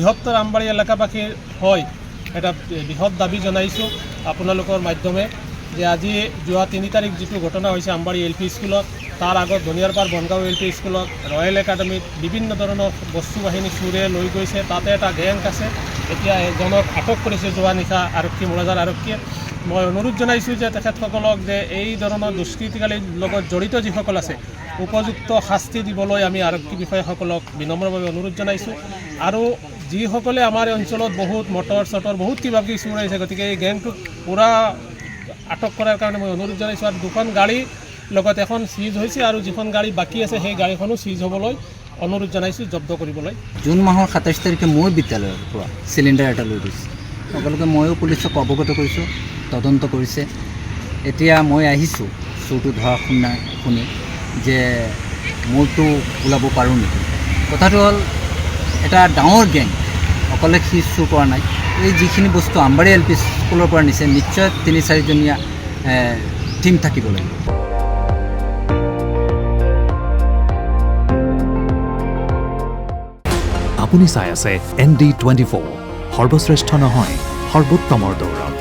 বৃহত্তৰ আমবাৰী এলেকাবাসীৰ হয় এটা বৃহৎ দাবী জনাইছোঁ আপোনালোকৰ মাধ্যমে যে আজি যোৱা 3 তাৰিখ যিটো ঘটনা হৈছে আমবাৰী এল পি স্কুলত তাৰ আগত ধনিয়াৰপাৰ বনগাঁও এল পি স্কুলত ৰয়েল একাডেমীত বিভিন্ন ধৰণৰ বস্তু বাহিনী চোৰে লৈ গৈছে তাতে এটা গেং আছে এতিয়া এজনক আটক কৰিছে যোৱা নিশা আৰক্ষী মোৰাজাৰ আৰক্ষীয়ে মই অনুৰোধ জনাইছোঁ যে তেখেতসকলক যে এই ধৰণৰ দুষ্কৃতিকাৰীৰ লগত জড়িত যিসকল আছে উপযুক্ত শাস্তি দিবলৈ আমি আৰক্ষী বিষয়াসকলক বিনম্ৰভাৱে অনুৰোধ জনাইছোঁ আৰু যিসকলে আমাৰ অঞ্চলত বহুত মটৰ চটৰ বহুত কিবা কিবি চুৰ আহিছে গতিকে এই গেংটোক পূৰা আটক কৰাৰ কাৰণে মই অনুৰোধ জনাইছোঁ আৰু দুখন গাড়ী লগত এখন চিজ হৈছে আৰু যিখন গাড়ী বাকী আছে সেই গাড়ীখনো চিজ হ'বলৈ অনুৰোধ জনাইছোঁ জব্দ কৰিবলৈ। জুন মাহৰ 27 তাৰিখে মোৰ বিদ্যালয়ৰ পৰা চিলিণ্ডাৰ এটা লৈ গৈছে সকলোকে ময়ো পুলিচক অৱগত কৰিছোঁ তদন্ত কৰিছে এতিয়া মই আহিছোঁ চোৰটো ধৰা শুনি যে মোৰটো ওলাব পাৰোঁ নেকি কথাটো হ'ল এটা ডাঙৰ গেং অকলে সি চুৰ কৰা নাই এই যিখিনি বস্তু আমবাৰী এল পি স্কুলৰ পৰা নিছে নিশ্চয় 3-4জনীয়া টিম থাকিব লাগিব। আপুনি চাই আছে ND24 সৰ্বশ্ৰেষ্ঠ নহয় সৰ্বোত্তমৰ দৌৰত।